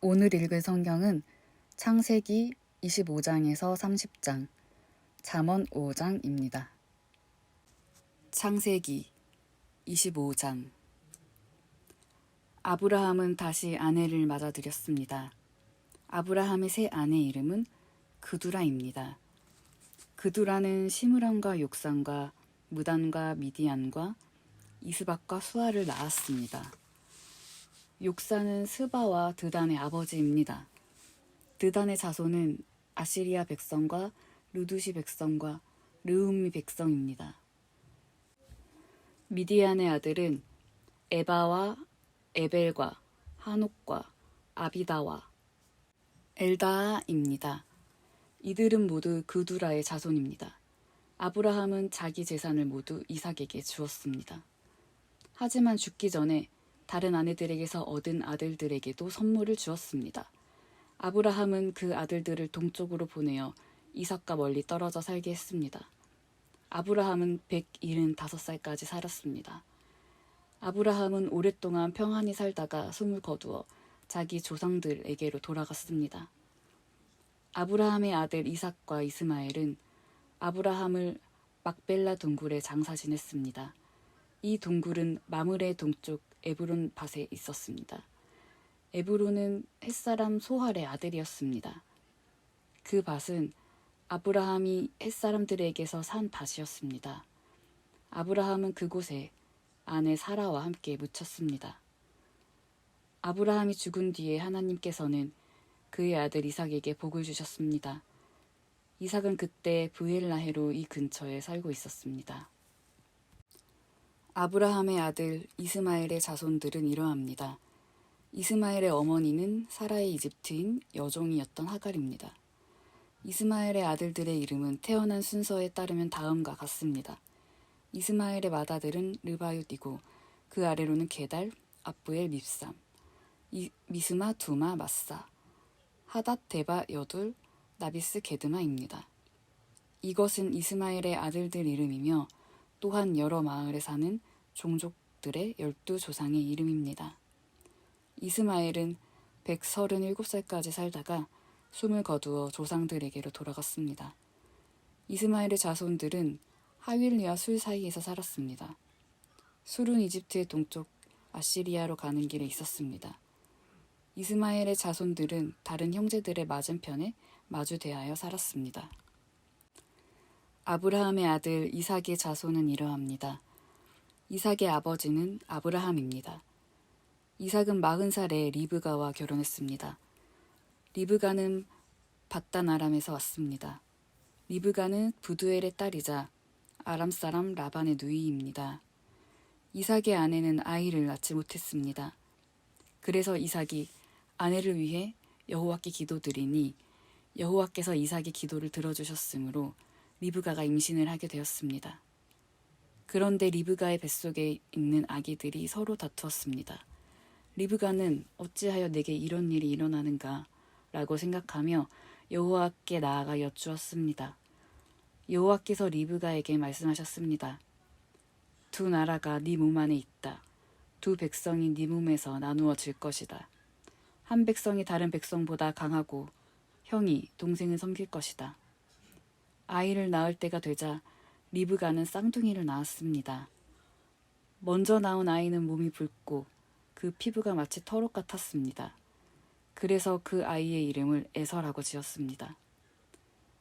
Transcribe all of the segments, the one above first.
오늘 읽을 성경은 창세기 25장에서 30장, 잠언 5장입니다. 창세기 25장. 아브라함은 다시 아내를 맞아들였습니다. 아브라함의 새 아내 이름은 그두라입니다. 그두라는 시므람과 욕산과 무단과 미디안과 이스박과 수아를 낳았습니다. 욕산은 스바와 드단의 아버지입니다. 드단의 자손은 아시리아 백성과 루두시 백성과 르움미 백성입니다. 미디안의 아들은 에바와 에벨과 하녹과 아비다와 엘다아입니다. 이들은 모두 그두라의 자손입니다. 아브라함은 자기 재산을 모두 이삭에게 주었습니다. 하지만 죽기 전에 다른 아내들에게서 얻은 아들들에게도 선물을 주었습니다. 아브라함은 그 아들들을 동쪽으로 보내어 이삭과 멀리 떨어져 살게 했습니다. 아브라함은 175살까지 살았습니다. 아브라함은 오랫동안 평안히 살다가 숨을 거두어 자기 조상들에게로 돌아갔습니다. 아브라함의 아들 이삭과 이스마엘은 아브라함을 막벨라 동굴에 장사 지냈습니다. 이 동굴은 마므레 동쪽 에브론 밭에 있었습니다. 에브론은 햇사람 소할의 아들이었습니다. 그 밭은 아브라함이 햇사람들에게서 산 밭이었습니다. 아브라함은 그곳에 아내 사라와 함께 묻혔습니다. 아브라함이 죽은 뒤에 하나님께서는 그의 아들 이삭에게 복을 주셨습니다. 이삭은 그때 브엘라헤로 이 근처에 살고 있었습니다. 아브라함의 아들 이스마엘의 자손들은 이러합니다. 이스마엘의 어머니는 사라의 이집트인 여종이었던 하갈입니다. 이스마엘의 아들들의 이름은 태어난 순서에 따르면 다음과 같습니다. 이스마엘의 맏아들은 르바윳이고 그 아래로는 게달, 압부엘, 밉삼, 미스마, 두마, 마사, 하닷, 데바, 여둘, 나비스, 게드마입니다. 이것은 이스마엘의 아들들 이름이며 또한 여러 마을에 사는 종족들의 12조상의 이름입니다. 이스마엘은 137살까지 살다가 숨을 거두어 조상들에게로 돌아갔습니다. 이스마엘의 자손들은 하윌리와 술 사이에서 살았습니다. 술은 이집트의 동쪽 아시리아로 가는 길에 있었습니다. 이스마엘의 자손들은 다른 형제들의 맞은편에 마주 대하여 살았습니다. 아브라함의 아들 이삭의 자손은 이러합니다. 이삭의 아버지는 아브라함입니다. 이삭은 40살에 리브가와 결혼했습니다. 리브가는 밧단 아람에서 왔습니다. 리브가는 부두엘의 딸이자 아람 사람 라반의 누이입니다. 이삭의 아내는 아이를 낳지 못했습니다. 그래서 이삭이 아내를 위해 여호와께 기도드리니 여호와께서 이삭의 기도를 들어주셨으므로 리브가가 임신을 하게 되었습니다. 그런데 리브가의 뱃속에 있는 아기들이 서로 다투었습니다. 리브가는 어찌하여 내게 이런 일이 일어나는가 라고 생각하며 여호와께 나아가 여쭈었습니다. 여호와께서 리브가에게 말씀하셨습니다. 두 나라가 네 몸 안에 있다. 두 백성이 네 몸에서 나누어질 것이다. 한 백성이 다른 백성보다 강하고 형이 동생을 섬길 것이다. 아이를 낳을 때가 되자 리브가는 쌍둥이를 낳았습니다. 먼저 낳은 아이는 몸이 붉고 그 피부가 마치 털옷 같았습니다. 그래서 그 아이의 이름을 에서라고 지었습니다.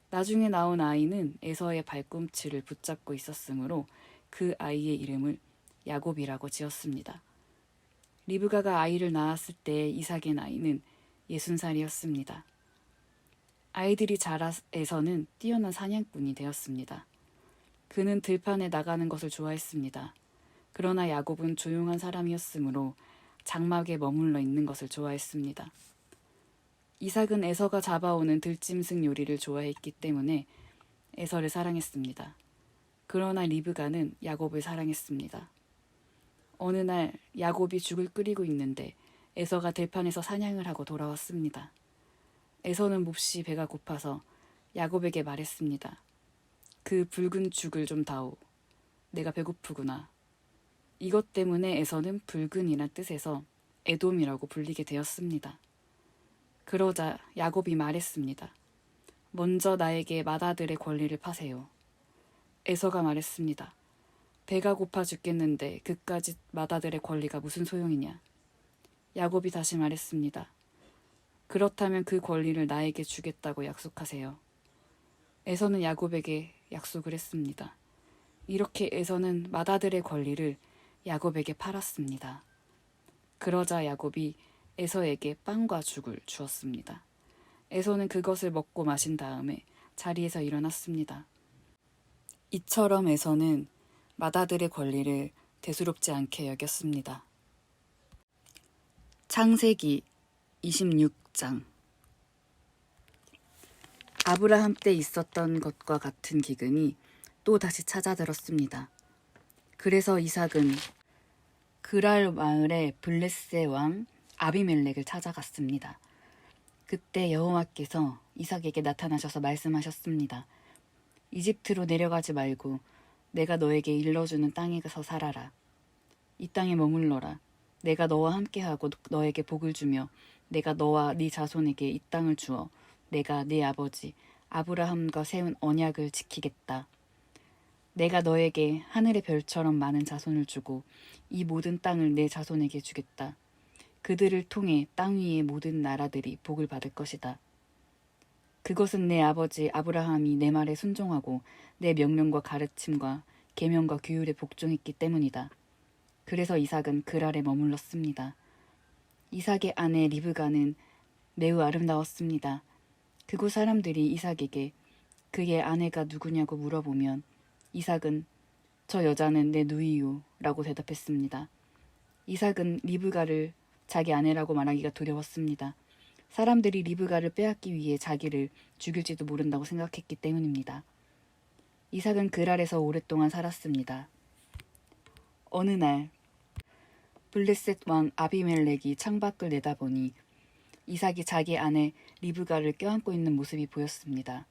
나중에 나온 아이는 에서의 발꿈치를 붙잡고 있었으므로 그 아이의 이름을 야곱이라고 지었습니다. 리브가가 아이를 낳았을 때 이삭의 나이는 60살이었습니다. 아이들이 자라 에서는 뛰어난 사냥꾼이 되었습니다. 그는 들판에 나가는 것을 좋아했습니다. 그러나 야곱은 조용한 사람이었으므로 장막에 머물러 있는 것을 좋아했습니다. 이삭은 에서가 잡아오는 들짐승 요리를 좋아했기 때문에 에서를 사랑했습니다. 그러나 리브가는 야곱을 사랑했습니다. 어느 날 야곱이 죽을 끓이고 있는데 에서가 들판에서 사냥을 하고 돌아왔습니다. 에서는 몹시 배가 고파서 야곱에게 말했습니다. 그 붉은 죽을 좀 다오. 내가 배고프구나. 이것 때문에 에서는 붉은이란 뜻에서 에돔이라고 불리게 되었습니다. 그러자 야곱이 말했습니다. 먼저 나에게 맏아들의 권리를 파세요. 에서가 말했습니다. 배가 고파 죽겠는데 그까짓 맏아들의 권리가 무슨 소용이냐. 야곱이 다시 말했습니다. 그렇다면 그 권리를 나에게 주겠다고 약속하세요. 에서는 야곱에게 약속을 했습니다. 이렇게 에서는 맏아들의 권리를 야곱에게 팔았습니다. 그러자 야곱이 에서에게 빵과 죽을 주었습니다. 에서는 그것을 먹고 마신 다음에 자리에서 일어났습니다. 이처럼 에서는 맏아들의 권리를 대수롭지 않게 여겼습니다. 창세기 26장. 아브라함 때 있었던 것과 같은 기근이 또 다시 찾아들었습니다. 그래서 이삭은 그랄 마을의 블레셋 왕 아비멜렉을 찾아갔습니다. 그때 여호와께서 이삭에게 나타나셔서 말씀하셨습니다. 이집트로 내려가지 말고 내가 너에게 일러주는 땅에 가서 살아라. 이 땅에 머물러라. 내가 너와 함께하고 너에게 복을 주며 내가 너와 네 자손에게 이 땅을 주어 내가 네 아버지 아브라함과 세운 언약을 지키겠다. 내가 너에게 하늘의 별처럼 많은 자손을 주고 이 모든 땅을 내 자손에게 주겠다. 그들을 통해 땅 위의 모든 나라들이 복을 받을 것이다. 그것은 내 아버지 아브라함이 내 말에 순종하고 내 명령과 가르침과 계명과 규율에 복종했기 때문이다. 그래서 이삭은 그랄에 머물렀습니다. 이삭의 아내 리브가는 매우 아름다웠습니다. 그곳 사람들이 이삭에게 그의 아내가 누구냐고 물어보면 이삭은 저 여자는 내 누이요 라고 대답했습니다. 이삭은 리브가를 자기 아내라고 말하기가 두려웠습니다. 사람들이 리브가를 빼앗기 위해 자기를 죽일지도 모른다고 생각했기 때문입니다. 이삭은 그랄에서 오랫동안 살았습니다. 어느 날 블레셋 왕 아비멜렉이 창밖을 내다보니 이삭이 자기 아내 리브가를 껴안고 있는 모습이 보였습니다.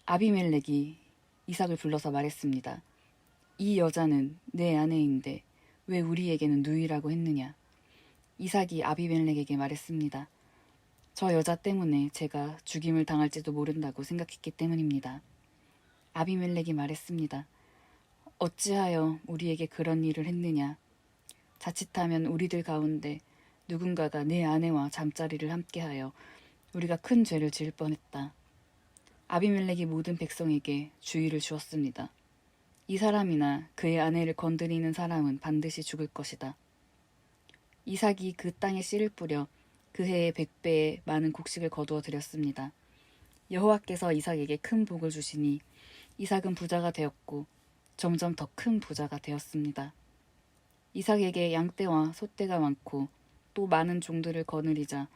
아비멜렉이 이삭을 불러서 말했습니다. 이 여자는 내 아내인데 왜 우리에게는 누이라고 했느냐. 이삭이 아비멜렉에게 말했습니다. 저 여자 때문에 제가 죽임을 당할지도 모른다고 생각했기 때문입니다. 아비멜렉이 말했습니다. 어찌하여 우리에게 그런 일을 했느냐. 자칫하면 우리들 가운데 누군가가 내 아내와 잠자리를 함께하여 우리가 큰 죄를 지을 뻔했다. 아비멜렉이 모든 백성에게 주의를 주었습니다. 이 사람이나 그의 아내를 건드리는 사람은 반드시 죽을 것이다. 이삭이 그 땅에 씨를 뿌려 그 해에 100배의 많은 곡식을 거두어 드렸습니다. 여호와께서 이삭에게 큰 복을 주시니 이삭은 부자가 되었고 점점 더 큰 부자가 되었습니다. 이삭에게 양떼와 소떼가 많고 또 많은 종들을 거느리자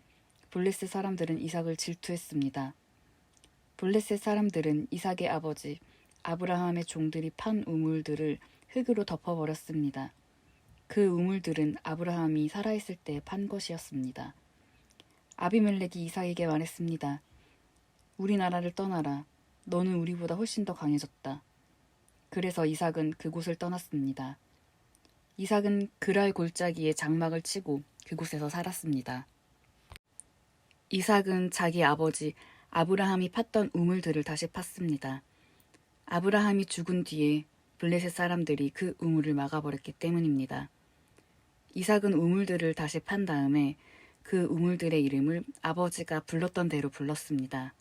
블레셋 사람들은 이삭을 질투했습니다. 블레셋 사람들은 이삭의 아버지 아브라함의 종들이 판 우물들을 흙으로 덮어버렸습니다. 그 우물들은 아브라함이 살아있을 때 판 것이었습니다. 아비멜렉이 이삭에게 말했습니다. 우리나라를 떠나라. 너는 우리보다 훨씬 더 강해졌다. 그래서 이삭은 그곳을 떠났습니다. 이삭은 그랄 골짜기에 장막을 치고 그곳에서 살았습니다. 이삭은 자기 아버지 아브라함이 팠던 우물들을 다시 팠습니다. 아브라함이 죽은 뒤에 블레셋 사람들이 그 우물을 막아버렸기 때문입니다. 이삭은 우물들을 다시 판 다음에 그 우물들의 이름을 아버지가 불렀던 대로 불렀습니다.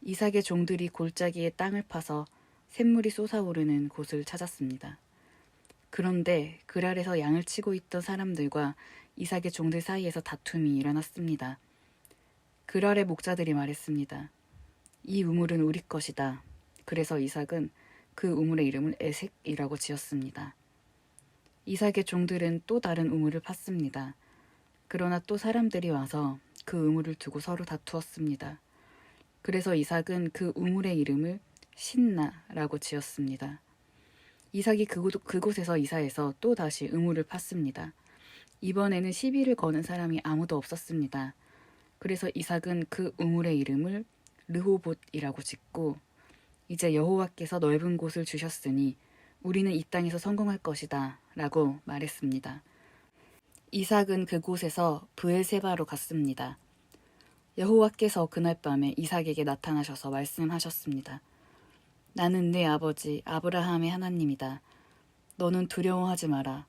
이삭의 종들이 골짜기에 땅을 파서 샘물이 솟아오르는 곳을 찾았습니다. 그런데 그랄에서 양을 치고 있던 사람들과 이삭의 종들 사이에서 다툼이 일어났습니다. 그랄의 목자들이 말했습니다. 이 우물은 우리 것이다. 그래서 이삭은 그 우물의 이름을 에색이라고 지었습니다. 이삭의 종들은 또 다른 우물을 팠습니다. 그러나 또 사람들이 와서 그 우물을 두고 서로 다투었습니다. 그래서 이삭은 그 우물의 이름을 신나라고 지었습니다. 이삭이 그곳에서 이사해서 또 다시 우물을 팠습니다. 이번에는 시비를 거는 사람이 아무도 없었습니다. 그래서 이삭은 그 우물의 이름을 르호봇이라고 짓고 이제 여호와께서 넓은 곳을 주셨으니 우리는 이 땅에서 성공할 것이다 라고 말했습니다. 이삭은 그곳에서 브엘세바로 갔습니다. 여호와께서 그날 밤에 이삭에게 나타나셔서 말씀하셨습니다. 나는 내 아버지 아브라함의 하나님이다. 너는 두려워하지 마라.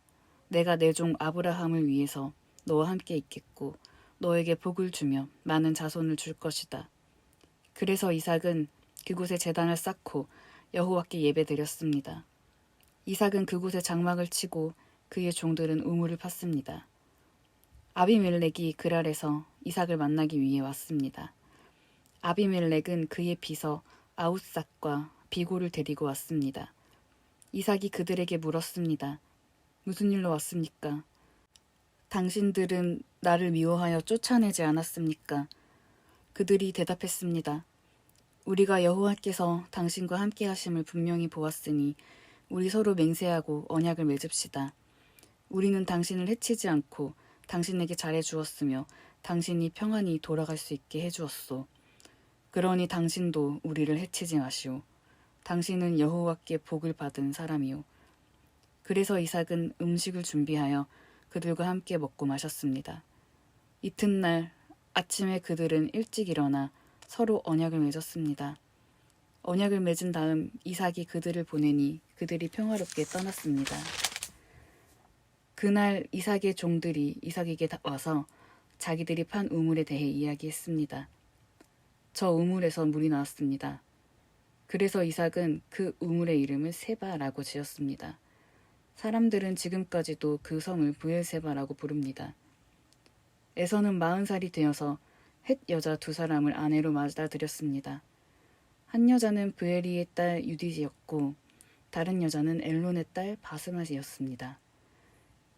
내가 내 종 아브라함을 위해서 너와 함께 있겠고 너에게 복을 주며 많은 자손을 줄 것이다. 그래서 이삭은 그곳에 제단을 쌓고 여호와께 예배드렸습니다. 이삭은 그곳에 장막을 치고 그의 종들은 우물을 팠습니다. 아비멜렉이 그랄에서 이삭을 만나기 위해 왔습니다. 아비멜렉은 그의 비서 아웃삭과 비고를 데리고 왔습니다. 이삭이 그들에게 물었습니다. 무슨 일로 왔습니까? 당신들은 나를 미워하여 쫓아내지 않았습니까? 그들이 대답했습니다. 우리가 여호와께서 당신과 함께 하심을 분명히 보았으니 우리 서로 맹세하고 언약을 맺읍시다. 우리는 당신을 해치지 않고 당신에게 잘해 주었으며 당신이 평안히 돌아갈 수 있게 해 주었소. 그러니 당신도 우리를 해치지 마시오. 당신은 여호와께 복을 받은 사람이오. 그래서 이삭은 음식을 준비하여 그들과 함께 먹고 마셨습니다. 이튿날 아침에 그들은 일찍 일어나 서로 언약을 맺었습니다. 언약을 맺은 다음 이삭이 그들을 보내니 그들이 평화롭게 떠났습니다. 그날 이삭의 종들이 이삭에게 와서 자기들이 판 우물에 대해 이야기했습니다. 저 우물에서 물이 나왔습니다. 그래서 이삭은 그 우물의 이름을 세바라고 지었습니다. 사람들은 지금까지도 그 성을 브엘세바라고 부릅니다. 에서는 40살이 되어서 헷 여자 2사람을 아내로 맞아들였습니다. 한 여자는 브에리의 딸 유디였고 다른 여자는 엘론의 딸 바스맛이었습니다.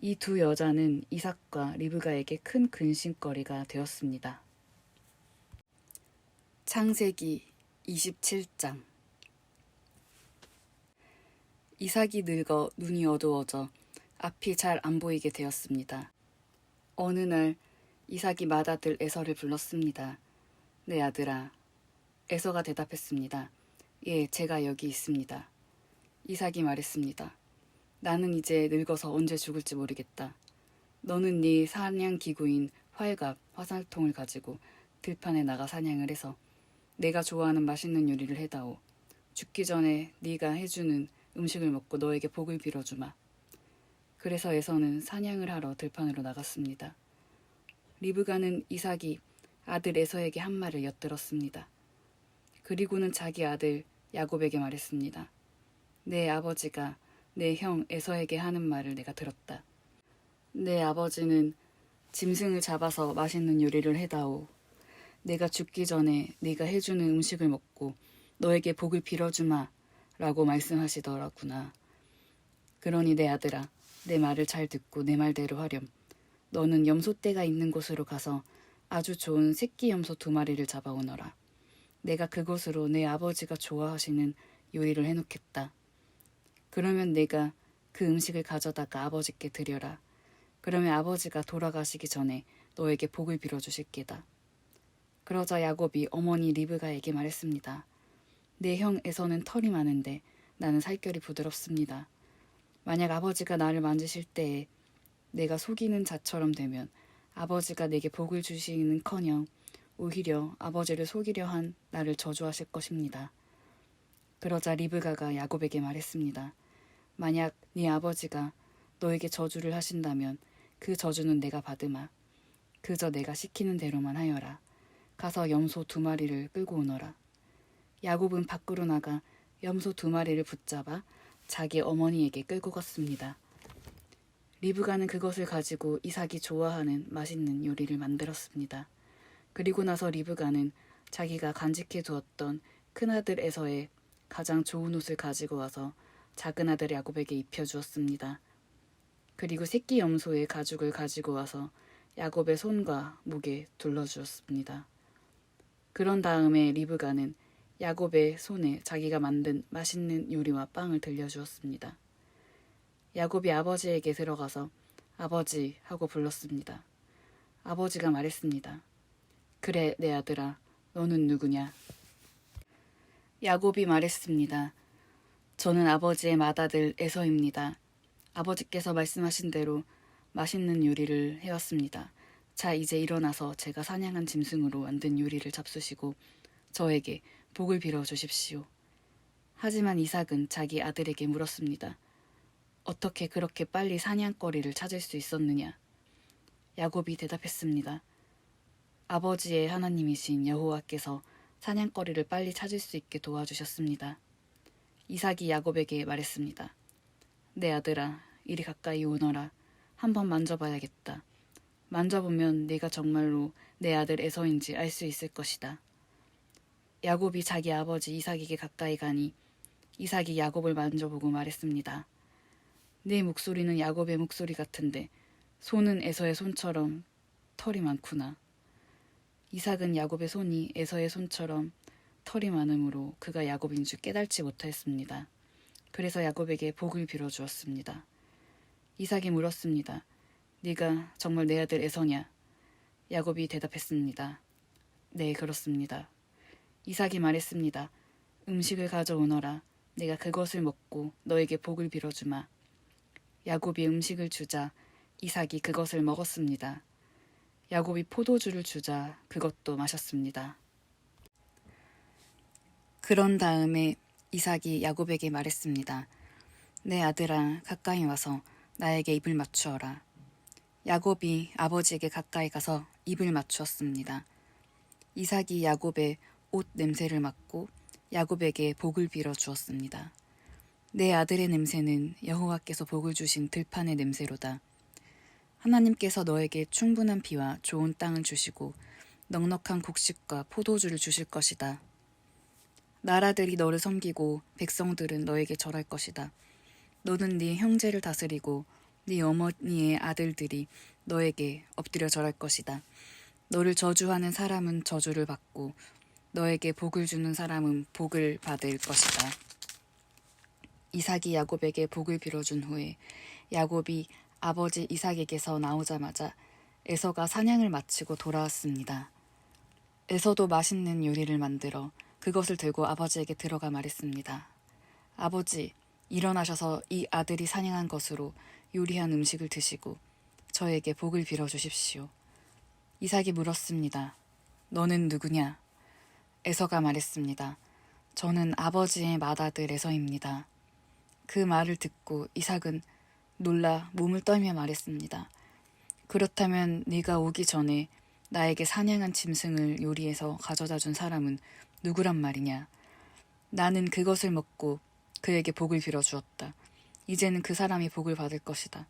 이 2 여자는 이삭과 리브가에게 큰 근심거리가 되었습니다. 창세기 27장. 이삭이 늙어 눈이 어두워져 앞이 잘 안 보이게 되었습니다. 어느 날 이삭이 맏아들 에서를 불렀습니다. 내 아들아. 에서가 대답했습니다. 예, 제가 여기 있습니다. 이삭이 말했습니다. 나는 이제 늙어서 언제 죽을지 모르겠다. 너는 네 사냥 기구인 활갑, 화살통을 가지고 들판에 나가 사냥을 해서 내가 좋아하는 맛있는 요리를 해다오. 죽기 전에 네가 해주는 음식을 먹고 너에게 복을 빌어주마. 그래서 에서는 사냥을 하러 들판으로 나갔습니다. 리브가는 이삭이 아들 에서에게 한 말을 엿들었습니다. 그리고는 자기 아들 야곱에게 말했습니다. 내 아버지가 내 형 에서에게 하는 말을 내가 들었다. 내 아버지는 짐승을 잡아서 맛있는 요리를 해다오. 내가 죽기 전에 네가 해주는 음식을 먹고 너에게 복을 빌어주마 라고 말씀하시더라구나. 그러니 내 아들아, 내 말을 잘 듣고 내 말대로 하렴. 너는 염소떼가 있는 곳으로 가서 아주 좋은 새끼 염소 2마리를 잡아오너라. 내가 그곳으로 내 아버지가 좋아하시는 요리를 해놓겠다. 그러면 내가 그 음식을 가져다가 아버지께 드려라. 그러면 아버지가 돌아가시기 전에 너에게 복을 빌어주실 게다. 그러자 야곱이 어머니 리브가에게 말했습니다. 내 형 에서는 털이 많은데 나는 살결이 부드럽습니다. 만약 아버지가 나를 만지실 때에 내가 속이는 자처럼 되면 아버지가 내게 복을 주시는커녕 오히려 아버지를 속이려 한 나를 저주하실 것입니다. 그러자 리브가가 야곱에게 말했습니다. 만약 네 아버지가 너에게 저주를 하신다면 그 저주는 내가 받으마. 그저 내가 시키는 대로만 하여라. 가서 염소 2마리를 끌고 오너라. 야곱은 밖으로 나가 염소 2마리를 붙잡아 자기 어머니에게 끌고 갔습니다. 리브가는 그것을 가지고 이삭이 좋아하는 맛있는 요리를 만들었습니다. 그리고 나서 리브가는 자기가 간직해 두었던 큰아들 에서의 가장 좋은 옷을 가지고 와서 작은 아들 야곱에게 입혀주었습니다. 그리고 새끼 염소의 가죽을 가지고 와서 야곱의 손과 목에 둘러주었습니다. 그런 다음에 리브가는 야곱의 손에 자기가 만든 맛있는 요리와 빵을 들려주었습니다. 야곱이 아버지에게 들어가서 아버지 하고 불렀습니다. 아버지가 말했습니다. 그래, 내 아들아, 너는 누구냐? 야곱이 말했습니다. 저는 아버지의 맏아들 에서입니다. 아버지께서 말씀하신 대로 맛있는 요리를 해왔습니다. 자, 이제 일어나서 제가 사냥한 짐승으로 만든 요리를 잡수시고 저에게 복을 빌어 주십시오. 하지만 이삭은 자기 아들에게 물었습니다. 어떻게 그렇게 빨리 사냥거리를 찾을 수 있었느냐? 야곱이 대답했습니다. 아버지의 하나님이신 여호와께서 사냥거리를 빨리 찾을 수 있게 도와주셨습니다. 이삭이 야곱에게 말했습니다. 내 아들아, 이리 가까이 오너라. 한번 만져봐야겠다. 만져보면 네가 정말로 내 아들 에서인지 알 수 있을 것이다. 야곱이 자기 아버지 이삭에게 가까이 가니 이삭이 야곱을 만져보고 말했습니다. 네 목소리는 야곱의 목소리 같은데 손은 에서의 손처럼 털이 많구나. 이삭은 야곱의 손이 에서의 손처럼 털이 많으므로 그가 야곱인 줄 깨달지 못하였습니다. 그래서 야곱에게 복을 빌어주었습니다. 이삭이 물었습니다. 네가 정말 내 아들 에서냐? 야곱이 대답했습니다. 네, 그렇습니다. 이삭이 말했습니다. 음식을 가져오너라. 내가 그것을 먹고 너에게 복을 빌어주마. 야곱이 음식을 주자 이삭이 그것을 먹었습니다. 야곱이 포도주를 주자 그것도 마셨습니다. 그런 다음에 이삭이 야곱에게 말했습니다. 내 아들아, 가까이 와서 나에게 입을 맞추어라. 야곱이 아버지에게 가까이 가서 입을 맞추었습니다. 이삭이 야곱의 옷 냄새를 맡고 야곱에게 복을 빌어 주었습니다. 내 아들의 냄새는 여호와께서 복을 주신 들판의 냄새로다. 하나님께서 너에게 충분한 비와 좋은 땅을 주시고 넉넉한 곡식과 포도주를 주실 것이다. 나라들이 너를 섬기고 백성들은 너에게 절할 것이다. 너는 네 형제를 다스리고 네 어머니의 아들들이 너에게 엎드려 절할 것이다. 너를 저주하는 사람은 저주를 받고 너에게 복을 주는 사람은 복을 받을 것이다. 이삭이 야곱에게 복을 빌어준 후에 야곱이 아버지 이삭에게서 나오자마자 에서가 사냥을 마치고 돌아왔습니다. 에서도 맛있는 요리를 만들어 그것을 들고 아버지에게 들어가 말했습니다. 아버지, 일어나셔서 이 아들이 사냥한 것으로 요리한 음식을 드시고 저에게 복을 빌어주십시오. 이삭이 물었습니다. 너는 누구냐? 에서가 말했습니다. 저는 아버지의 맏아들 에서입니다. 그 말을 듣고 이삭은 놀라 몸을 떨며 말했습니다. 그렇다면 네가 오기 전에 나에게 사냥한 짐승을 요리해서 가져다 준 사람은 누구란 말이냐? 나는 그것을 먹고 그에게 복을 빌어주었다. 이제는 그 사람이 복을 받을 것이다.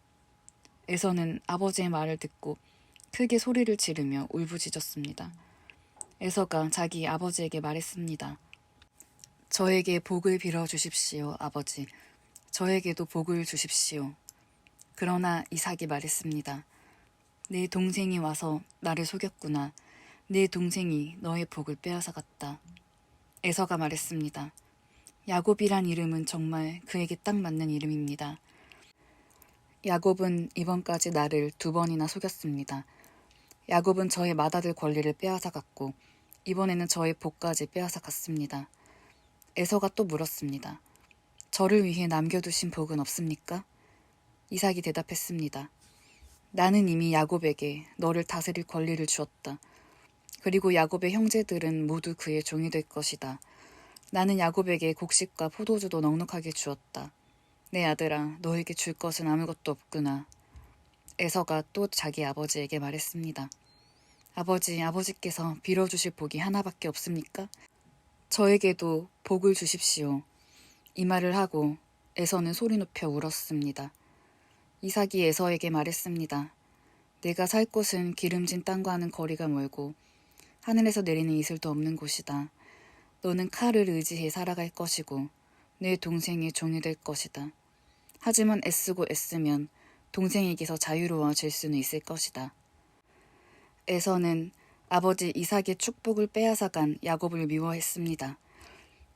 에서는 아버지의 말을 듣고 크게 소리를 지르며 울부짖었습니다. 에서가 자기 아버지에게 말했습니다. 저에게 복을 빌어주십시오, 아버지. 저에게도 복을 주십시오. 그러나 이삭이 말했습니다. 내 동생이 와서 나를 속였구나. 내 동생이 너의 복을 빼앗아갔다. 에서가 말했습니다. 야곱이란 이름은 정말 그에게 딱 맞는 이름입니다. 야곱은 이번까지 나를 2번이나 속였습니다. 야곱은 저의 맏아들 권리를 빼앗아갔고 이번에는 저의 복까지 빼앗아갔습니다. 에서가 또 물었습니다. 저를 위해 남겨두신 복은 없습니까? 이삭이 대답했습니다. 나는 이미 야곱에게 너를 다스릴 권리를 주었다. 그리고 야곱의 형제들은 모두 그의 종이 될 것이다. 나는 야곱에게 곡식과 포도주도 넉넉하게 주었다. 내 아들아, 너에게 줄 것은 아무것도 없구나. 에서가 또 자기 아버지에게 말했습니다. 아버지께서 빌어주실 복이 하나밖에 없습니까? 저에게도 복을 주십시오. 이 말을 하고 에서는 소리 높여 울었습니다. 이삭이 에서에게 말했습니다. 내가 살 곳은 기름진 땅과는 거리가 멀고 하늘에서 내리는 이슬도 없는 곳이다. 너는 칼을 의지해 살아갈 것이고 내 동생의 종이 될 것이다. 하지만 애쓰고 애쓰면 동생에게서 자유로워질 수는 있을 것이다. 에서는 아버지 이삭의 축복을 빼앗아간 야곱을 미워했습니다.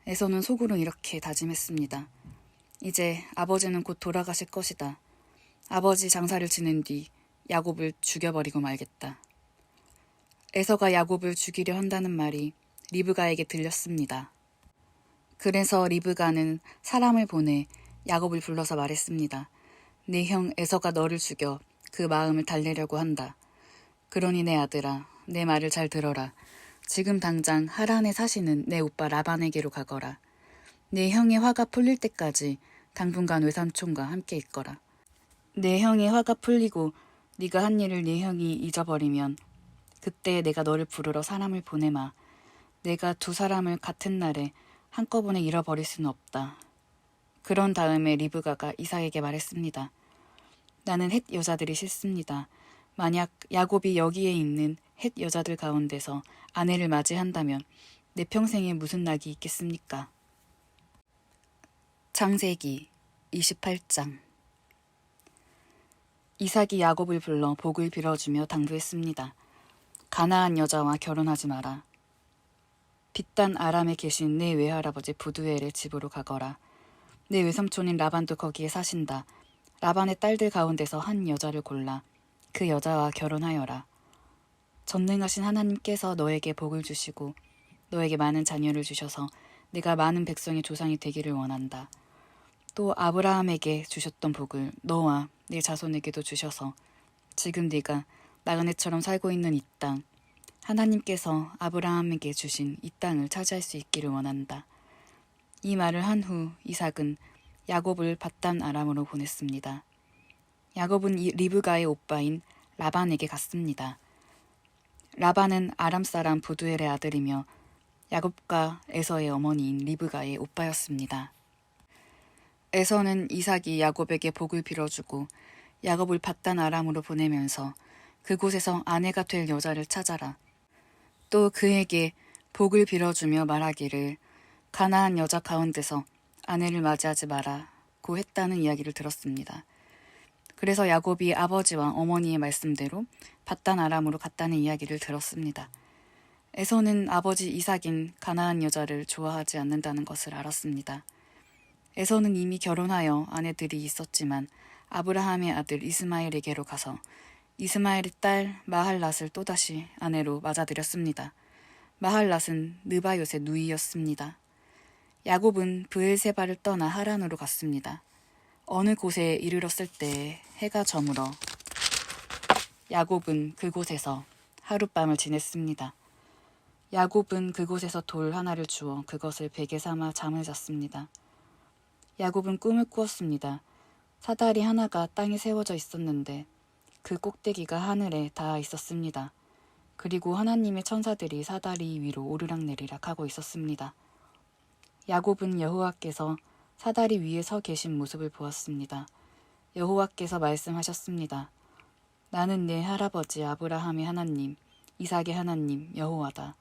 에서는 속으로 이렇게 다짐했습니다. 이제 아버지는 곧 돌아가실 것이다. 아버지 장사를 지낸 뒤 야곱을 죽여버리고 말겠다. 에서가 야곱을 죽이려 한다는 말이 리브가에게 들렸습니다. 그래서 리브가는 사람을 보내 야곱을 불러서 말했습니다. 내 형 에서가 너를 죽여 그 마음을 달래려고 한다. 그러니 내 아들아, 내 말을 잘 들어라. 지금 당장 하란에 사시는 내 오빠 라반에게로 가거라. 내 형의 화가 풀릴 때까지 당분간 외삼촌과 함께 있거라. 내 형의 화가 풀리고 네가 한 일을 네 형이 잊어버리면 그때 내가 너를 부르러 사람을 보내마. 내가 두 사람을 같은 날에 한꺼번에 잃어버릴 수는 없다. 그런 다음에 리브가가 이삭에게 말했습니다. 나는 헷 여자들이 싫습니다. 만약 야곱이 여기에 있는 헷 여자들 가운데서 아내를 맞이한다면 내 평생에 무슨 낙이 있겠습니까? 창세기 28장. 이삭이 야곱을 불러 복을 빌어주며 당부했습니다. 가나안 여자와 결혼하지 마라. 빗단 아람에 계신 내 외할아버지 부두엘의 집으로 가거라. 내 외삼촌인 라반도 거기에 사신다. 라반의 딸들 가운데서 한 여자를 골라 그 여자와 결혼하여라. 전능하신 하나님께서 너에게 복을 주시고 너에게 많은 자녀를 주셔서 내가 많은 백성의 조상이 되기를 원한다. 또 아브라함에게 주셨던 복을 너와 네 자손에게도 주셔서 지금 네가 나그네처럼 살고 있는 이 땅, 하나님께서 아브라함에게 주신 이 땅을 차지할 수 있기를 원한다. 이 말을 한 후 이삭은 야곱을 밧단 아람으로 보냈습니다. 야곱은 리브가의 오빠인 라반에게 갔습니다. 라반은 아람 사람 부두엘의 아들이며 야곱과 에서의 어머니인 리브가의 오빠였습니다. 에서는 이삭이 야곱에게 복을 빌어주고 야곱을 밧단 아람으로 보내면서 그곳에서 아내가 될 여자를 찾아라. 또 그에게 복을 빌어주며 말하기를 가나안 여자 가운데서 아내를 맞이하지 마라고 했다는 이야기를 들었습니다. 그래서 야곱이 아버지와 어머니의 말씀대로 밧단 아람으로 갔다는 이야기를 들었습니다. 에서는 아버지 이삭인 가나안 여자를 좋아하지 않는다는 것을 알았습니다. 에서는 이미 결혼하여 아내들이 있었지만 아브라함의 아들 이스마엘에게로 가서 이스마엘의 딸 마할랏을 또다시 아내로 맞아들였습니다. 마할랏은 느바요의 누이였습니다. 야곱은 브엘세바를 떠나 하란으로 갔습니다. 어느 곳에 이르렀을 때 해가 저물어 야곱은 그곳에서 하룻밤을 지냈습니다. 야곱은 그곳에서 돌 하나를 주어 그것을 베개 삼아 잠을 잤습니다. 야곱은 꿈을 꾸었습니다. 사다리 하나가 땅에 세워져 있었는데 그 꼭대기가 하늘에 닿아 있었습니다. 그리고 하나님의 천사들이 사다리 위로 오르락내리락 하고 있었습니다. 야곱은 여호와께서 사다리 위에 서 계신 모습을 보았습니다. 여호와께서 말씀하셨습니다. 나는 내 할아버지 아브라함의 하나님, 이삭의 하나님 여호와다.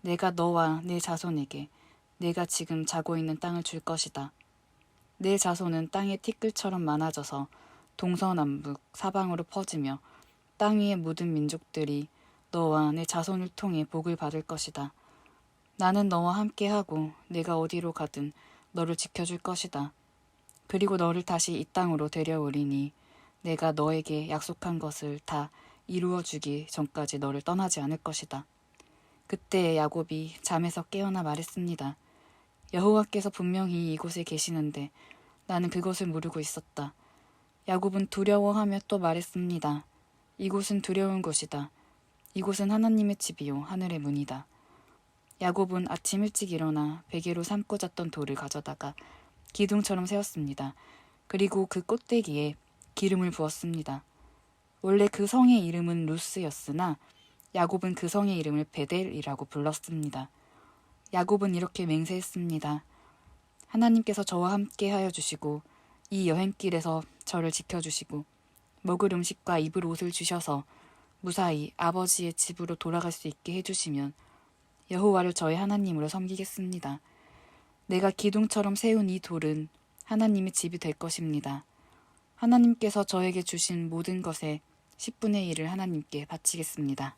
내가 너와 내 자손에게 내가 지금 자고 있는 땅을 줄 것이다. 내 자손은 땅의 티끌처럼 많아져서 동서남북 사방으로 퍼지며 땅 위의 모든 민족들이 너와 내 자손을 통해 복을 받을 것이다. 나는 너와 함께하고 내가 어디로 가든 너를 지켜줄 것이다. 그리고 너를 다시 이 땅으로 데려오리니 내가 너에게 약속한 것을 다 이루어주기 전까지 너를 떠나지 않을 것이다. 그때 야곱이 잠에서 깨어나 말했습니다. 여호와께서 분명히 이곳에 계시는데 나는 그것을 모르고 있었다. 야곱은 두려워하며 또 말했습니다. 이곳은 두려운 곳이다. 이곳은 하나님의 집이요 하늘의 문이다. 야곱은 아침 일찍 일어나 베개로 삼고 잤던 돌을 가져다가 기둥처럼 세웠습니다. 그리고 그 꼭대기에 기름을 부었습니다. 원래 그 성의 이름은 루스였으나 야곱은 그 성의 이름을 베델이라고 불렀습니다. 야곱은 이렇게 맹세했습니다. 하나님께서 저와 함께 하여 주시고 이 여행길에서 저를 지켜주시고 먹을 음식과 입을 옷을 주셔서 무사히 아버지의 집으로 돌아갈 수 있게 해주시면 여호와를 저의 하나님으로 섬기겠습니다. 내가 기둥처럼 세운 이 돌은 하나님의 집이 될 것입니다. 하나님께서 저에게 주신 모든 것의 10분의 1을 하나님께 바치겠습니다.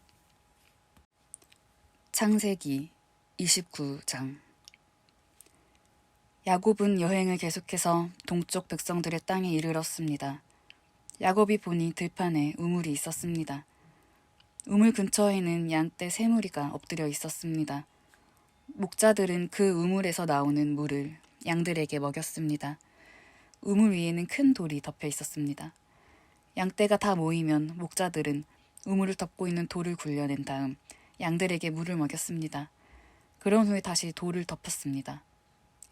창세기 29장. 야곱은 여행을 계속해서 동쪽 백성들의 땅에 이르렀습니다. 야곱이 보니 들판에 우물이 있었습니다. 우물 근처에는 양떼 세 무리가 엎드려 있었습니다. 목자들은 그 우물에서 나오는 물을 양들에게 먹였습니다. 우물 위에는 큰 돌이 덮여 있었습니다. 양떼가 다 모이면 목자들은 우물을 덮고 있는 돌을 굴려낸 다음 양들에게 물을 먹였습니다. 그런 후에 다시 돌을 덮었습니다.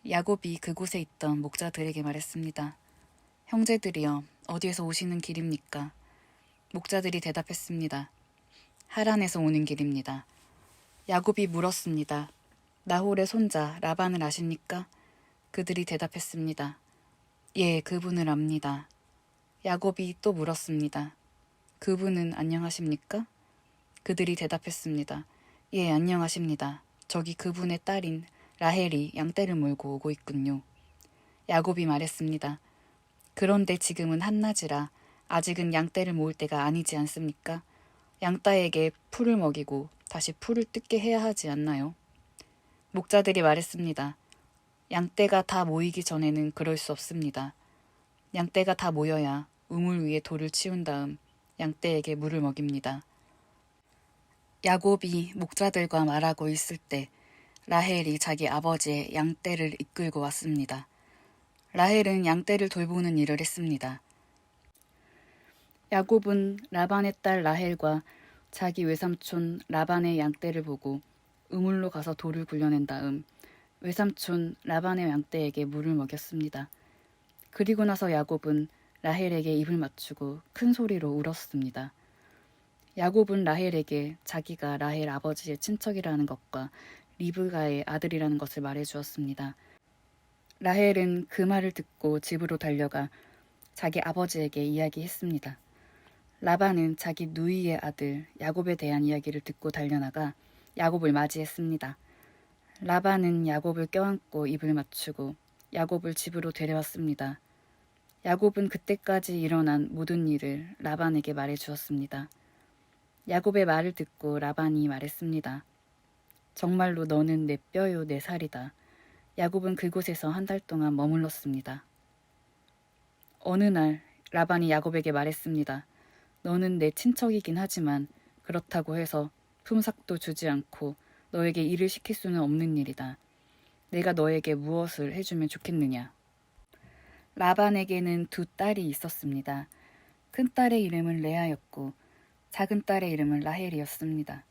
야곱이 그곳에 있던 목자들에게 말했습니다. 형제들이여, 어디에서 오시는 길입니까? 목자들이 대답했습니다. 하란에서 오는 길입니다. 야곱이 물었습니다. 나홀의 손자 라반을 아십니까? 그들이 대답했습니다. 예, 그분을 압니다. 야곱이 또 물었습니다. 그분은 안녕하십니까? 그들이 대답했습니다. 예, 안녕하십니다. 저기 그분의 딸인 라헬이 양떼를 몰고 오고 있군요. 야곱이 말했습니다. 그런데 지금은 한낮이라 아직은 양떼를 모을 때가 아니지 않습니까? 양떼에게 풀을 먹이고 다시 풀을 뜯게 해야 하지 않나요? 목자들이 말했습니다. 양떼가 다 모이기 전에는 그럴 수 없습니다. 양떼가 다 모여야 우물 위에 돌을 치운 다음 양떼에게 물을 먹입니다. 야곱이 목자들과 말하고 있을 때 라헬이 자기 아버지의 양떼를 이끌고 왔습니다. 라헬은 양떼를 돌보는 일을 했습니다. 야곱은 라반의 딸 라헬과 자기 외삼촌 라반의 양떼를 보고 우물로 가서 돌을 굴려낸 다음 외삼촌 라반의 양떼에게 물을 먹였습니다. 그리고 나서 야곱은 라헬에게 입을 맞추고 큰 소리로 울었습니다. 야곱은 라헬에게 자기가 라헬 아버지의 친척이라는 것과 리브가의 아들이라는 것을 말해주었습니다. 라헬은 그 말을 듣고 집으로 달려가 자기 아버지에게 이야기했습니다. 라반은 자기 누이의 아들 야곱에 대한 이야기를 듣고 달려나가 야곱을 맞이했습니다. 라반은 야곱을 껴안고 입을 맞추고 야곱을 집으로 데려왔습니다. 야곱은 그때까지 일어난 모든 일을 라반에게 말해주었습니다. 야곱의 말을 듣고 라반이 말했습니다. 정말로 너는 내 뼈요 내 살이다. 야곱은 그곳에서 한 달 동안 머물렀습니다. 어느 날 라반이 야곱에게 말했습니다. 너는 내 친척이긴 하지만 그렇다고 해서 품삯도 주지 않고 너에게 일을 시킬 수는 없는 일이다. 내가 너에게 무엇을 해주면 좋겠느냐. 라반에게는 두 딸이 있었습니다. 큰 딸의 이름은 레아였고 작은 딸의 이름은 라헬이었습니다.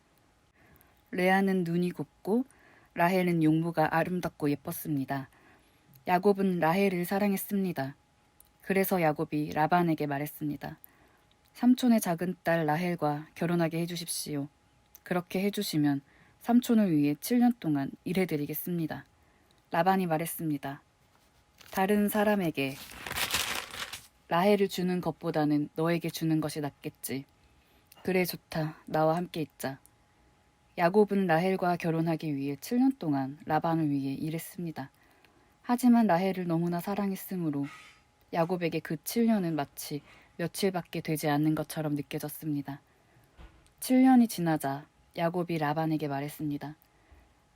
레아는 눈이 곱고 라헬은 용모가 아름답고 예뻤습니다. 야곱은 라헬을 사랑했습니다. 그래서 야곱이 라반에게 말했습니다. 삼촌의 작은 딸 라헬과 결혼하게 해주십시오. 그렇게 해주시면 삼촌을 위해 7년 동안 일해드리겠습니다. 라반이 말했습니다. 다른 사람에게 라헬을 주는 것보다는 너에게 주는 것이 낫겠지. 그래 좋다. 나와 함께 있자. 야곱은 라헬과 결혼하기 위해 7년 동안 라반을 위해 일했습니다. 하지만 라헬을 너무나 사랑했으므로 야곱에게 그 7년은 마치 며칠밖에 되지 않는 것처럼 느껴졌습니다. 7년이 지나자 야곱이 라반에게 말했습니다.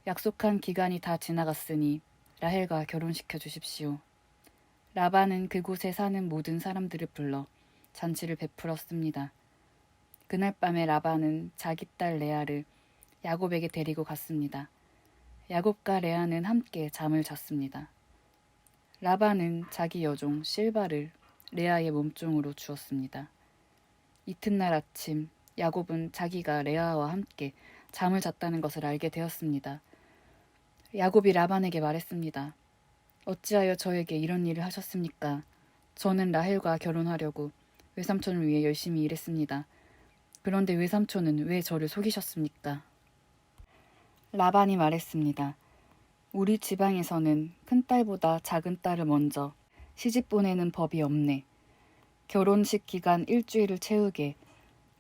약속한 기간이 다 지나갔으니 라헬과 결혼시켜 주십시오. 라반은 그곳에 사는 모든 사람들을 불러 잔치를 베풀었습니다. 그날 밤에 라반은 자기 딸 레아를 야곱에게 데리고 갔습니다. 야곱과 레아는 함께 잠을 잤습니다. 라반은 자기 여종 실바를 레아의 몸종으로 주었습니다. 이튿날 아침 야곱은 자기가 레아와 함께 잠을 잤다는 것을 알게 되었습니다. 야곱이 라반에게 말했습니다. 어찌하여 저에게 이런 일을 하셨습니까? 저는 라헬과 결혼하려고 외삼촌을 위해 열심히 일했습니다. 그런데 외삼촌은 왜 저를 속이셨습니까? 라반이 말했습니다. 우리 지방에서는 큰딸보다 작은 딸을 먼저 시집 보내는 법이 없네. 결혼식 기간 일주일을 채우게.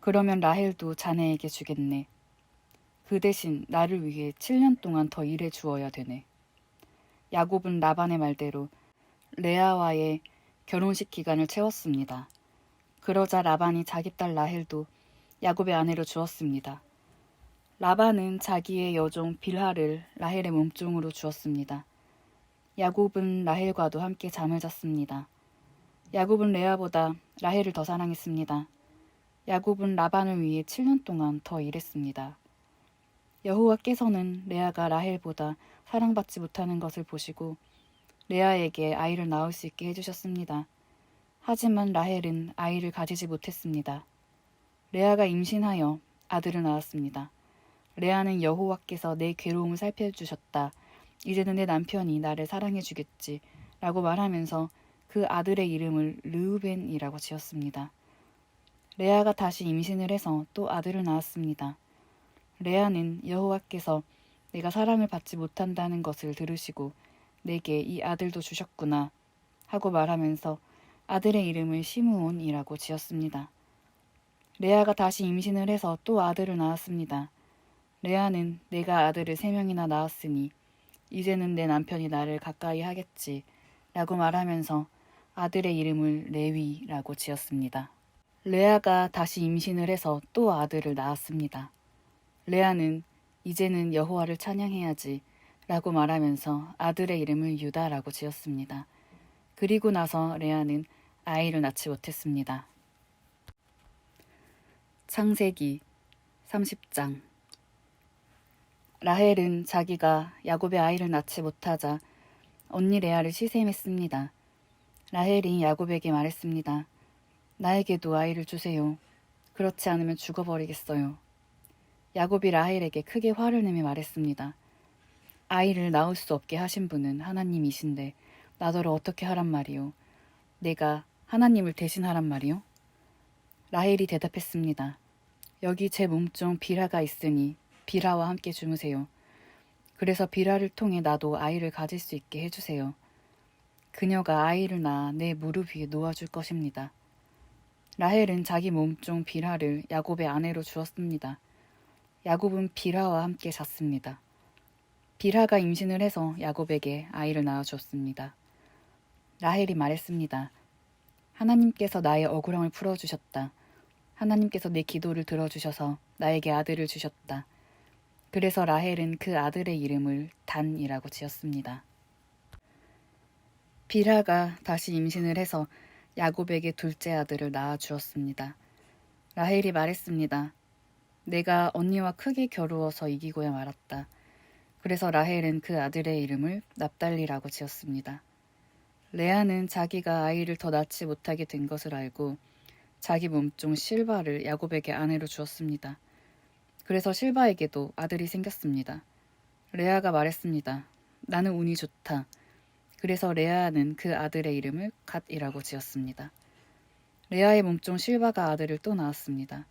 그러면 라헬도 자네에게 주겠네. 그 대신 나를 위해 7년 동안 더 일해 주어야 되네. 야곱은 라반의 말대로 레아와의 결혼식 기간을 채웠습니다. 그러자 라반이 자기 딸 라헬도 야곱의 아내로 주었습니다. 라반은 자기의 여종 빌하를 라헬의 몸종으로 주었습니다. 야곱은 라헬과도 함께 잠을 잤습니다. 야곱은 레아보다 라헬을 더 사랑했습니다. 야곱은 라반을 위해 7년 동안 더 일했습니다. 여호와께서는 레아가 라헬보다 사랑받지 못하는 것을 보시고 레아에게 아이를 낳을 수 있게 해주셨습니다. 하지만 라헬은 아이를 가지지 못했습니다. 레아가 임신하여 아들을 낳았습니다. 레아는 여호와께서 내 괴로움을 살펴주셨다. 이제는 내 남편이 나를 사랑해 주겠지. 라고 말하면서 그 아들의 이름을 르우벤이라고 지었습니다. 레아가 다시 임신을 해서 또 아들을 낳았습니다. 레아는 여호와께서 내가 사랑을 받지 못한다는 것을 들으시고 내게 이 아들도 주셨구나 하고 말하면서 아들의 이름을 시므온이라고 지었습니다. 레아가 다시 임신을 해서 또 아들을 낳았습니다. 레아는 내가 아들을 3명이나 낳았으니 이제는 내 남편이 나를 가까이 하겠지 라고 말하면서 아들의 이름을 레위라고 지었습니다. 레아가 다시 임신을 해서 또 아들을 낳았습니다. 레아는 이제는 여호와를 찬양해야지 라고 말하면서 아들의 이름을 유다라고 지었습니다. 그리고 나서 레아는 아이를 낳지 못했습니다. 창세기 30장. 라헬은 자기가 야곱의 아이를 낳지 못하자 언니 레아를 시샘했습니다. 라헬이 야곱에게 말했습니다. 나에게도 아이를 주세요. 그렇지 않으면 죽어버리겠어요. 야곱이 라헬에게 크게 화를 내며 말했습니다. 아이를 낳을 수 없게 하신 분은 하나님이신데 나더러 어떻게 하란 말이요. 내가 하나님을 대신하란 말이요. 라헬이 대답했습니다. 여기 제 몸종 비라가 있으니 비라와 함께 주무세요. 그래서 비라를 통해 나도 아이를 가질 수 있게 해주세요. 그녀가 아이를 낳아 내 무릎 위에 놓아줄 것입니다. 라헬은 자기 몸종 비라를 야곱의 아내로 주었습니다. 야곱은 비라와 함께 잤습니다. 비라가 임신을 해서 야곱에게 아이를 낳아주었습니다. 라헬이 말했습니다. 하나님께서 나의 억울함을 풀어주셨다. 하나님께서 내 기도를 들어주셔서 나에게 아들을 주셨다. 그래서 라헬은 그 아들의 이름을 단이라고 지었습니다. 비라가 다시 임신을 해서 야곱에게 둘째 아들을 낳아주었습니다. 라헬이 말했습니다. 내가 언니와 크게 겨루어서 이기고야 말았다. 그래서 라헬은 그 아들의 이름을 납달리라고 지었습니다. 레아는 자기가 아이를 더 낳지 못하게 된 것을 알고 자기 몸종 실바를 야곱에게 아내로 주었습니다. 그래서 실바에게도 아들이 생겼습니다. 레아가 말했습니다. 나는 운이 좋다. 그래서 레아는 그 아들의 이름을 갓이라고 지었습니다. 레아의 몸종 실바가 아들을 또 낳았습니다.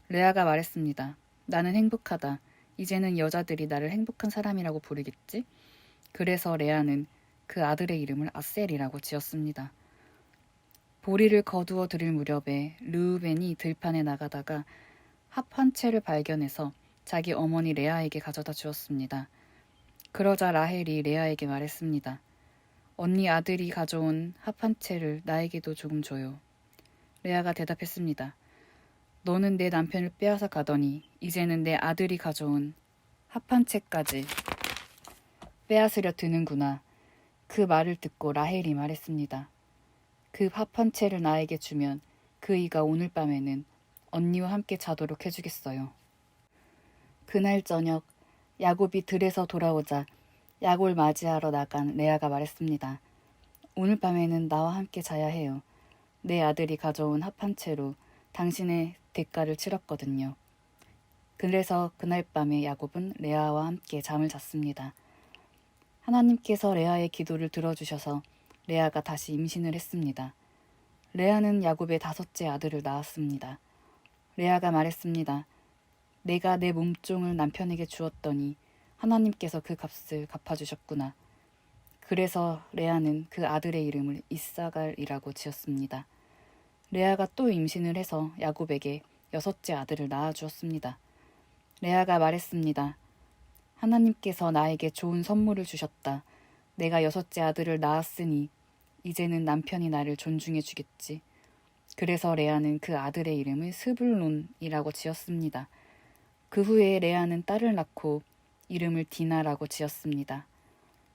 레아가 말했습니다. 나는 행복하다. 이제는 여자들이 나를 행복한 사람이라고 부르겠지? 그래서 레아는 그 아들의 이름을 아셀이라고 지었습니다. 보리를 거두어 들일 무렵에 르우벤이 들판에 나가다가 합 한 채를 발견해서 자기 어머니 레아에게 가져다 주었습니다. 그러자 라헬이 레아에게 말했습니다. 언니 아들이 가져온 합 한 채를 나에게도 조금 줘요. 레아가 대답했습니다. 너는 내 남편을 빼앗아 가더니 이제는 내 아들이 가져온 합 한 채까지 빼앗으려 드는구나. 그 말을 듣고 라헬이 말했습니다. 그 합 한 채를 나에게 주면 그이가 오늘 밤에는 언니와 함께 자도록 해주겠어요. 그날 저녁 야곱이 들에서 돌아오자 야곱을 맞이하러 나간 레아가 말했습니다. 오늘 밤에는 나와 함께 자야 해요. 내 아들이 가져온 합 한 채로 당신의 대가를 치렀거든요. 그래서 그날 밤에 야곱은 레아와 함께 잠을 잤습니다. 하나님께서 레아의 기도를 들어주셔서 레아가 다시 임신을 했습니다. 레아는 야곱의 5째 아들을 낳았습니다. 레아가 말했습니다. 내가 내 몸종을 남편에게 주었더니 하나님께서 그 값을 갚아주셨구나. 그래서 레아는 그 아들의 이름을 이사갈이라고 지었습니다. 레아가 또 임신을 해서 야곱에게 6째 아들을 낳아주었습니다. 레아가 말했습니다. 하나님께서 나에게 좋은 선물을 주셨다. 내가 6째 아들을 낳았으니 이제는 남편이 나를 존중해 주겠지. 그래서 레아는 그 아들의 이름을 스불론이라고 지었습니다. 그 후에 레아는 딸을 낳고 이름을 디나라고 지었습니다.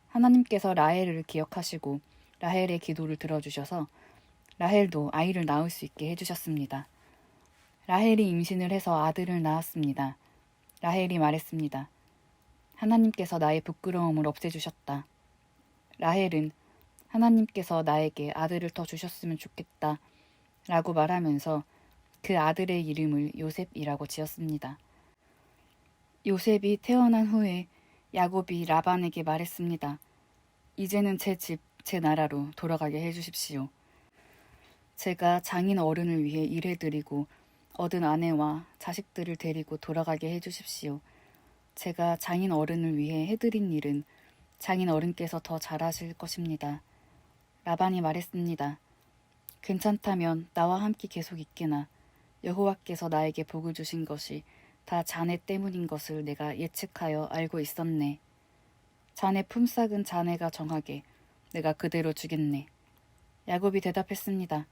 하나님께서 라헬을 기억하시고 라헬의 기도를 들어주셔서 라헬도 아이를 낳을 수 있게 해주셨습니다. 라헬이 임신을 해서 아들을 낳았습니다. 라헬이 말했습니다. 하나님께서 나의 부끄러움을 없애주셨다. 라헬은 하나님께서 나에게 아들을 더 주셨으면 좋겠다 라고 말하면서 그 아들의 이름을 요셉이라고 지었습니다. 요셉이 태어난 후에 야곱이 라반에게 말했습니다. 이제는 제 집, 제 나라로 돌아가게 해주십시오. 제가 장인 어른을 위해 일해드리고 얻은 아내와 자식들을 데리고 돌아가게 해주십시오. 제가 장인 어른을 위해 해드린 일은 장인 어른께서 더 잘하실 것입니다. 라반이 말했습니다. 괜찮다면 나와 함께 계속 있게나. 여호와께서 나에게 복을 주신 것이 다 자네 때문인 것을 내가 예측하여 알고 있었네. 자네 품삯은 자네가 정하게. 내가 그대로 주겠네. 야곱이 대답했습니다.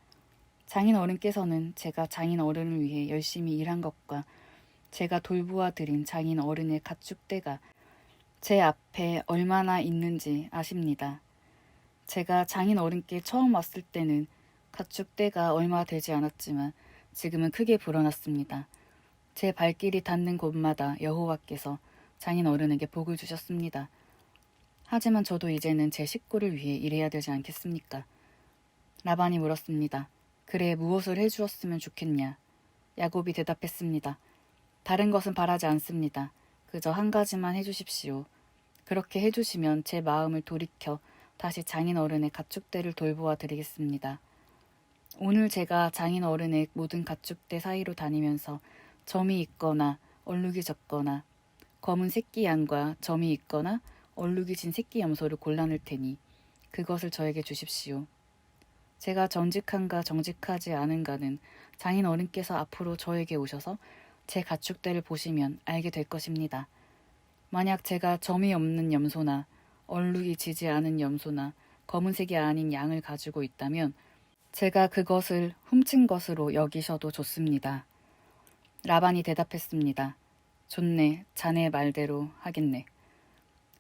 장인 어른께서는 제가 장인 어른을 위해 열심히 일한 것과 제가 돌보아 드린 장인 어른의 가축대가 제 앞에 얼마나 있는지 아십니다. 제가 장인 어른께 처음 왔을 때는 가축대가 얼마 되지 않았지만 지금은 크게 불어났습니다. 제 발길이 닿는 곳마다 여호와께서 장인 어른에게 복을 주셨습니다. 하지만 저도 이제는 제 식구를 위해 일해야 되지 않겠습니까? 라반이 물었습니다. 그래, 무엇을 해주었으면 좋겠냐? 야곱이 대답했습니다. 다른 것은 바라지 않습니다. 그저 한 가지만 해주십시오. 그렇게 해주시면 제 마음을 돌이켜 다시 장인 어른의 가축대를 돌보아 드리겠습니다. 오늘 제가 장인 어른의 모든 가축대 사이로 다니면서 점이 있거나 얼룩이 졌거나 검은 새끼 양과 점이 있거나 얼룩이 진 새끼 염소를 골라낼 테니 그것을 저에게 주십시오. 제가 정직한가 정직하지 않은가는 장인 어른께서 앞으로 저에게 오셔서 제 가축대를 보시면 알게 될 것입니다. 만약 제가 점이 없는 염소나 얼룩이 지지 않은 염소나 검은색이 아닌 양을 가지고 있다면 제가 그것을 훔친 것으로 여기셔도 좋습니다. 라반이 대답했습니다. 좋네, 자네 말대로 하겠네.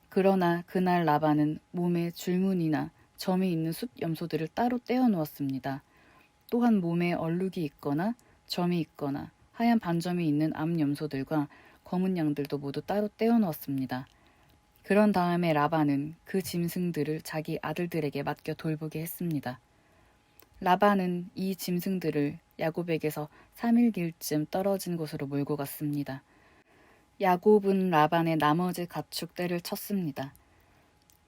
그러나 그날 라반은 몸에 줄무늬나 점이 있는 숫 염소들을 따로 떼어 놓았습니다. 또한 몸에 얼룩이 있거나 점이 있거나 하얀 반점이 있는 암 염소들과 검은 양들도 모두 따로 떼어 놓았습니다. 그런 다음에 라반은 그 짐승들을 자기 아들들에게 맡겨 돌보게 했습니다. 라반은 이 짐승들을 야곱에게서 3일길쯤 떨어진 곳으로 몰고 갔습니다. 야곱은 라반의 나머지 가축대를 쳤습니다.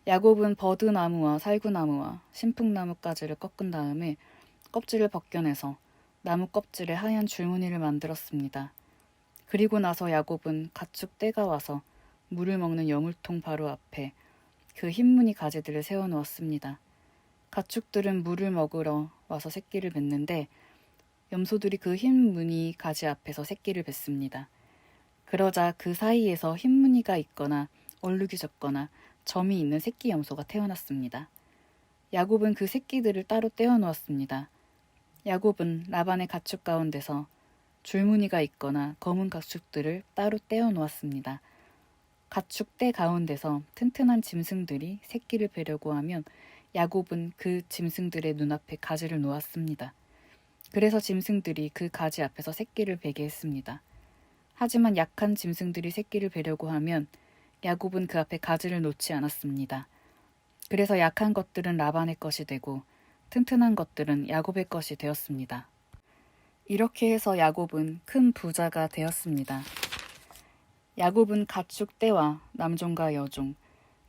야곱은 버드나무와 살구나무와 신풍나무가지를 꺾은 다음에 껍질을 벗겨내서 나무 껍질에 하얀 줄무늬를 만들었습니다. 그리고 나서 야곱은 가축떼가 와서 물을 먹는 여물통 바로 앞에 그 흰무늬 가지들을 세워놓았습니다. 가축들은 물을 먹으러 와서 새끼를 뱉는데 염소들이 그 흰무늬 가지 앞에서 새끼를 뱉습니다. 그러자 그 사이에서 흰무늬가 있거나 얼룩이 졌거나 점이 있는 새끼 염소가 태어났습니다. 야곱은 그 새끼들을 따로 떼어 놓았습니다. 야곱은 라반의 가축 가운데서 줄무늬가 있거나 검은 가축들을 따로 떼어 놓았습니다. 가축대 가운데서 튼튼한 짐승들이 새끼를 베려고 하면 야곱은 그 짐승들의 눈앞에 가지를 놓았습니다. 그래서 짐승들이 그 가지 앞에서 새끼를 베게 했습니다. 하지만 약한 짐승들이 새끼를 베려고 하면 야곱은 그 앞에 가지를 놓지 않았습니다. 그래서 약한 것들은 라반의 것이 되고 튼튼한 것들은 야곱의 것이 되었습니다. 이렇게 해서 야곱은 큰 부자가 되었습니다. 야곱은 가축떼와 남종과 여종,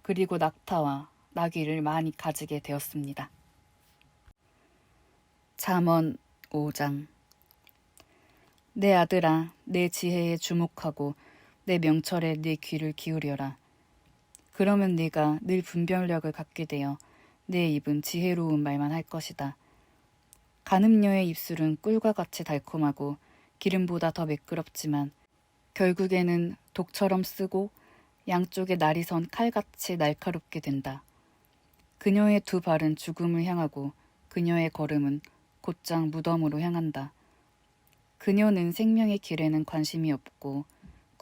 그리고 낙타와 나귀를 많이 가지게 되었습니다. 잠언 5장. 내 아들아, 내 지혜에 주목하고 내 명철에 네 귀를 기울여라. 그러면 네가 늘 분별력을 갖게 되어 내 입은 지혜로운 말만 할 것이다. 간음녀의 입술은 꿀과 같이 달콤하고 기름보다 더 매끄럽지만 결국에는 독처럼 쓰고 양쪽에 날이 선 칼같이 날카롭게 된다. 그녀의 두 발은 죽음을 향하고 그녀의 걸음은 곧장 무덤으로 향한다. 그녀는 생명의 길에는 관심이 없고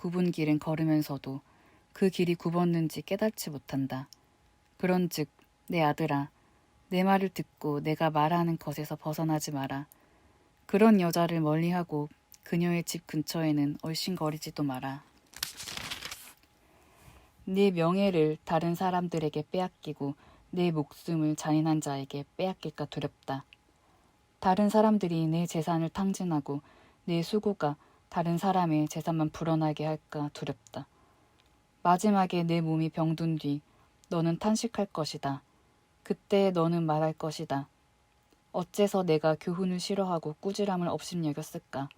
굽은 길은 걸으면서도 그 길이 굽었는지 깨닫지 못한다. 그런즉 내 아들아, 내 말을 듣고 내가 말하는 것에서 벗어나지 마라. 그런 여자를 멀리하고 그녀의 집 근처에는 얼씬거리지도 마라. 네 명예를 다른 사람들에게 빼앗기고 내 목숨을 잔인한 자에게 빼앗길까 두렵다. 다른 사람들이 내 재산을 탕진하고 내 수고가 다른 사람의 재산만 불어나게 할까 두렵다. 마지막에 내 몸이 병든 뒤 너는 탄식할 것이다. 그때 너는 말할 것이다. 어째서 내가 교훈을 싫어하고 꾸지람을 업신여겼을까?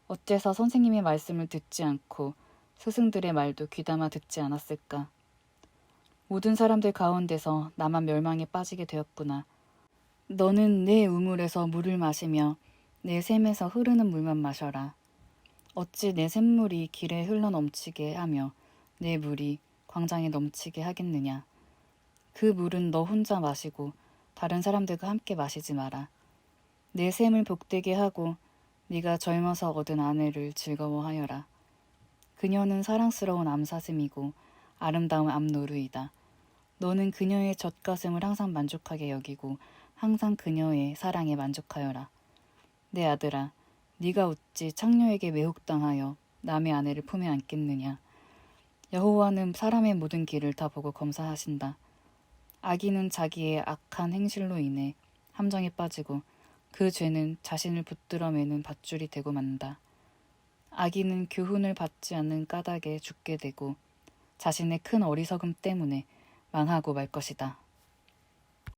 어째서 선생님의 말씀을 듣지 않고 스승들의 말도 귀담아 듣지 않았을까? 모든 사람들 가운데서 나만 멸망에 빠지게 되었구나. 너는 내 우물에서 물을 마시며 내 샘에서 흐르는 물만 마셔라. 어찌 내 샘물이 길에 흘러 넘치게 하며 내 물이 광장에 넘치게 하겠느냐. 그 물은 너 혼자 마시고 다른 사람들과 함께 마시지 마라. 내 샘을 복되게 하고 네가 젊어서 얻은 아내를 즐거워하여라. 그녀는 사랑스러운 암사슴이고 아름다운 암노루이다. 너는 그녀의 젖가슴을 항상 만족하게 여기고 항상 그녀의 사랑에 만족하여라. 내 아들아, 네가 어찌 창녀에게 매혹당하여 남의 아내를 품에 안겠느냐. 여호와는 사람의 모든 길을 다 보고 검사하신다. 악인은 자기의 악한 행실로 인해 함정에 빠지고 그 죄는 자신을 붙들어매는 밧줄이 되고 만다. 악인은 교훈을 받지 않는 까닭에 죽게 되고 자신의 큰 어리석음 때문에 망하고 말 것이다.